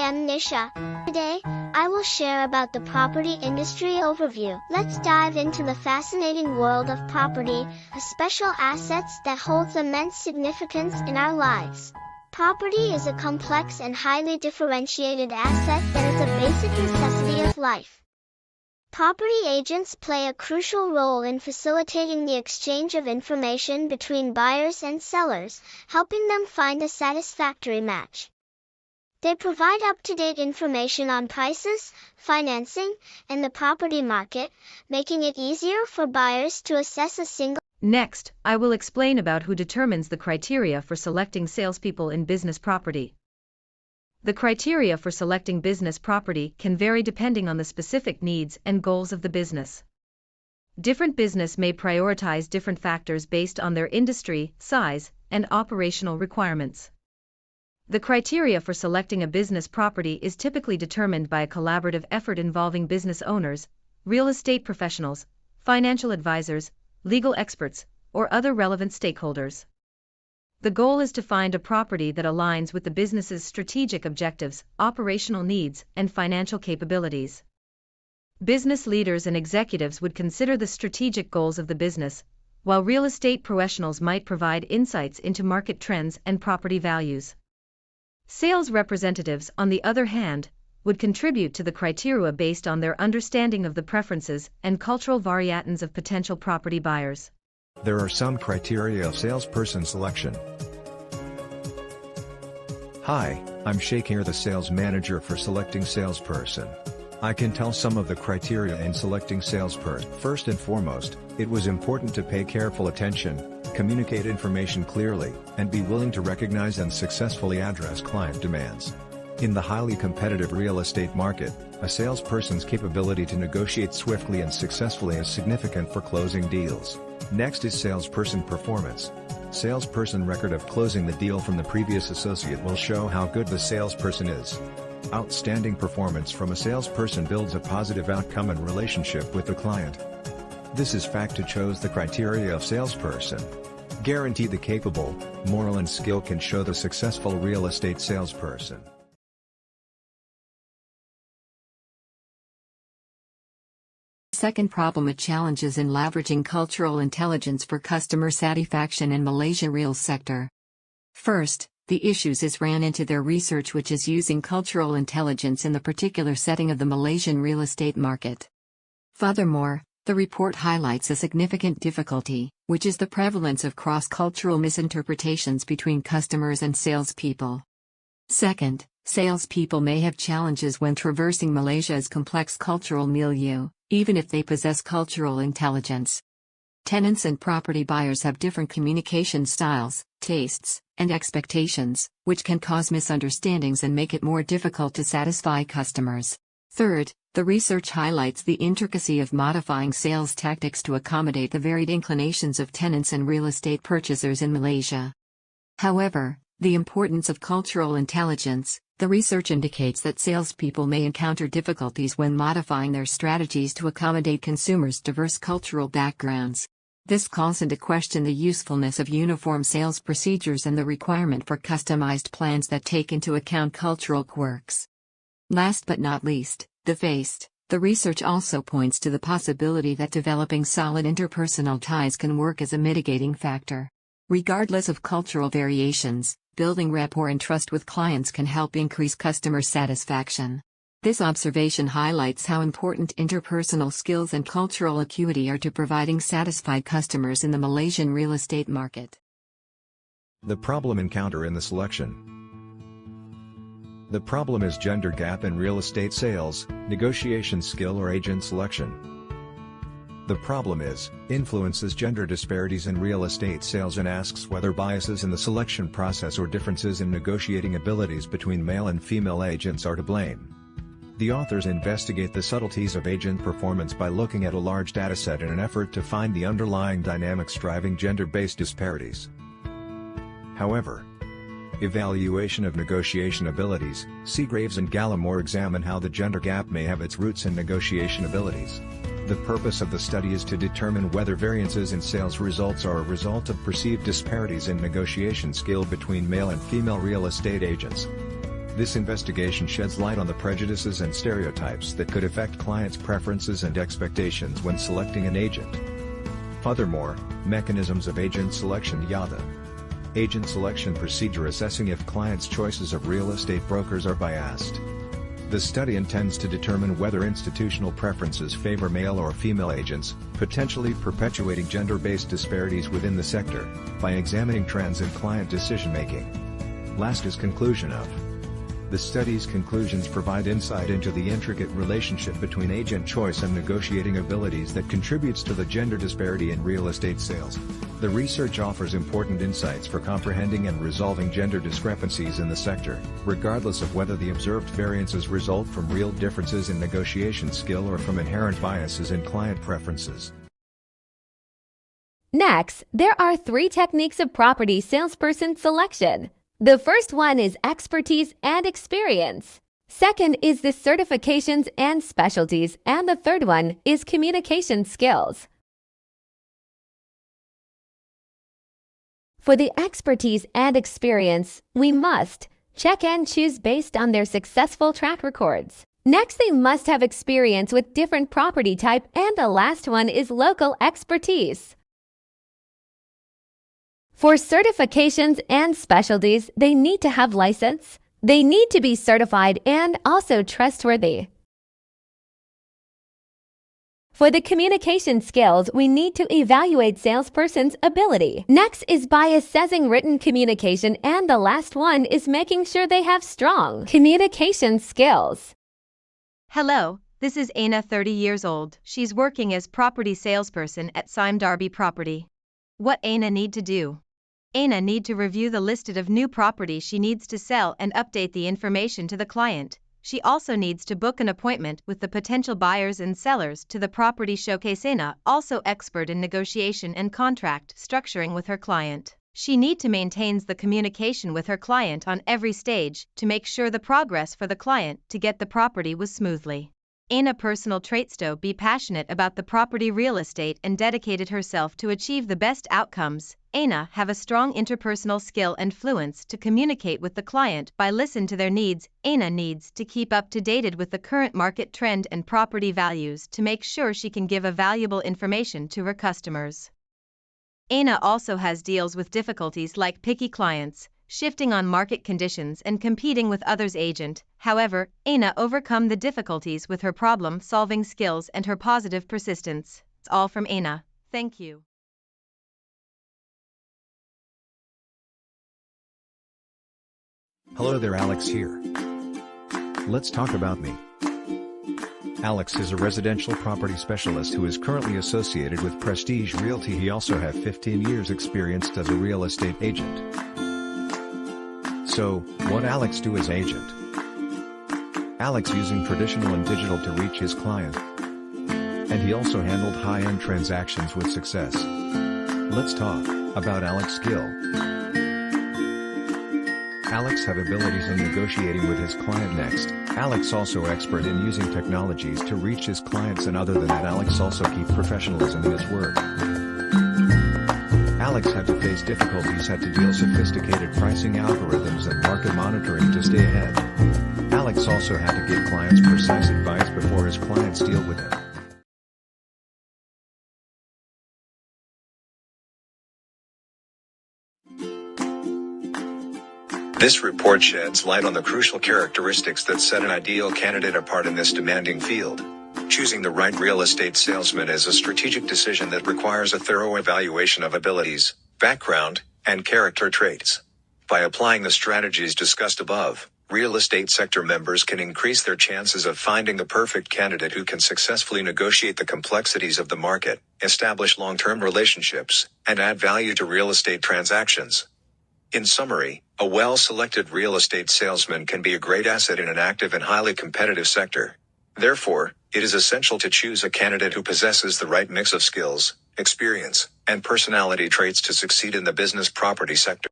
am Nisha. Today, I will share about the property industry overview. Let's dive into the fascinating world of property, a special asset that holds immense significance in our lives. Property is a complex and highly differentiated asset that is a basic necessity of life. Property agents play a crucial role in facilitating the exchange of information between buyers and sellers, helping them find a satisfactory match. They provide up-to-date information on prices, financing, and the property market, making it easier for buyers to assess a single. Next, I will explain about who determines the criteria for selecting salespeople in business property. The criteria for selecting business property can vary depending on the specific needs and goals of the business. Different business may prioritize different factors based on their industry, size, and operational requirements. The criteria for selecting a business property is typically determined by a collaborative effort involving business owners, real estate professionals, financial advisors, legal experts, or other relevant stakeholders. The goal is to find a property that aligns with the business's strategic objectives, operational needs, and financial capabilities. Business leaders and executives would consider the strategic goals of the business, while real estate professionals might provide insights into market trends and property values. Sales representatives, on the other hand, would contribute to the criteria based on their understanding of the preferences and cultural variations of potential property buyers. There are some criteria of salesperson selection. Hi, I'm Shakir, the sales manager for selecting salesperson. I can tell some of the criteria in selecting salesperson. First and foremost, it was important to pay careful attention, communicate information clearly, and be willing to recognize and successfully address client demands. In the highly competitive real estate market, a salesperson's capability to negotiate swiftly and successfully is significant for closing deals. Next is salesperson performance. Salesperson record of closing the deal from the previous associate will show how good the salesperson is. Outstanding performance from a salesperson builds a positive outcome and relationship with the client. This is fact to chose the criteria of salesperson. Guarantee the capable, moral and skill can show the successful real estate salesperson. Second problem with challenges in leveraging cultural intelligence for customer satisfaction in Malaysia real sector. First, the issues is ran into their research which is using cultural intelligence in the particular setting of the Malaysian real estate market. Furthermore, the report highlights a significant difficulty, which is the prevalence of cross-cultural misinterpretations between customers and salespeople. Second, salespeople may have challenges when traversing Malaysia's complex cultural milieu, even if they possess cultural intelligence. Tenants and property buyers have different communication styles, tastes, and expectations, which can cause misunderstandings and make it more difficult to satisfy customers. Third, the research highlights the intricacy of modifying sales tactics to accommodate the varied inclinations of tenants and real estate purchasers in Malaysia. However, the importance of cultural intelligence, the research indicates that salespeople may encounter difficulties when modifying their strategies to accommodate consumers' diverse cultural backgrounds. This calls into question the usefulness of uniform sales procedures and the requirement for customized plans that take into account cultural quirks. Last but not least, the research also points to the possibility that developing solid interpersonal ties can work as a mitigating factor. Regardless of cultural variations, building rapport and trust with clients can help increase customer satisfaction. This observation highlights how important interpersonal skills and cultural acuity are to providing satisfied customers in the Malaysian real estate market. The problem encounter in the selection. The problem is gender gap in real estate sales, negotiation skill or agent selection. The problem is, influences gender disparities in real estate sales and asks whether biases in the selection process or differences in negotiating abilities between male and female agents are to blame. The authors investigate the subtleties of agent performance by looking at a large dataset in an effort to find the underlying dynamics driving gender-based disparities. However, evaluation of negotiation abilities, Seagraves and Gallimore examine how the gender gap may have its roots in negotiation abilities. The purpose of the study is to determine whether variances in sales results are a result of perceived disparities in negotiation skill between male and female real estate agents. This investigation sheds light on the prejudices and stereotypes that could affect clients' preferences and expectations when selecting an agent. Furthermore, mechanisms of agent selection yada. Agent selection procedure assessing if clients' choices of real estate brokers are biased. The study intends to determine whether institutional preferences favor male or female agents, potentially perpetuating gender-based disparities within the sector, by examining trends in client decision-making. Last is conclusion of. The study's conclusions provide insight into the intricate relationship between agent choice and negotiating abilities that contributes to the gender disparity in real estate sales. The research offers important insights for comprehending and resolving gender discrepancies in the sector, regardless of whether the observed variances result from real differences in negotiation skill or from inherent biases in client preferences. Next, there are 3 techniques of property salesperson selection. The first one is expertise and experience. Second is the certifications and specialties, and the third one is communication skills. For the expertise and experience, we must check and choose based on their successful track records. Next, they must have experience with different property type, and the last one is local expertise. For certifications and specialties, they need to have license, they need to be certified and also trustworthy. For the communication skills, we need to evaluate salesperson's ability. Next is by assessing written communication, and the last one is making sure they have strong communication skills. Hello, this is Aina, 30 years old. She's working as property salesperson at Sime Darby Property. What Aina need to do? Aina need to review the listed of new property she needs to sell and update the information to the client. She also needs to book an appointment with the potential buyers and sellers to the property showcase. Aina also expert in negotiation and contract structuring with her client. She need to maintains the communication with her client on every stage to make sure the progress for the client to get the property was smoothly. Aina personal traits to be passionate about the property real estate and dedicated herself to achieve the best outcomes. Aina have a strong interpersonal skill and fluence to communicate with the client by listen to their needs. Aina needs to keep up to date with the current market trend and property values to make sure she can give a valuable information to her customers. Aina also has deals with difficulties like picky clients, shifting on market conditions and competing with others agent. However, Aina overcome the difficulties with her problem-solving skills and her positive persistence. It's all from Aina. Thank you. Hello there, Alex here. Let's talk about me. Alex is a residential property specialist who is currently associated with Prestige Realty. He also has 15 years experience as a real estate agent. So, what Alex do as agent? Alex using traditional and digital to reach his client. And he also handled high-end transactions with success. Let's talk about Alex skill. Alex have abilities in negotiating with his client. Next, Alex also expert in using technologies to reach his clients, and other than that, Alex also keep professionalism in his work. Alex had to face difficulties, had to deal sophisticated pricing algorithms and market monitoring to stay ahead. Alex also had to give clients precise advice before his clients deal with him. This report sheds light on the crucial characteristics that set an ideal candidate apart in this demanding field. Choosing the right real estate salesman is a strategic decision that requires a thorough evaluation of abilities, background, and character traits. By applying the strategies discussed above, real estate sector members can increase their chances of finding the perfect candidate who can successfully negotiate the complexities of the market, establish long-term relationships, and add value to real estate transactions. In summary, a well-selected real estate salesman can be a great asset in an active and highly competitive sector. Therefore, it is essential to choose a candidate who possesses the right mix of skills, experience, and personality traits to succeed in the business property sector.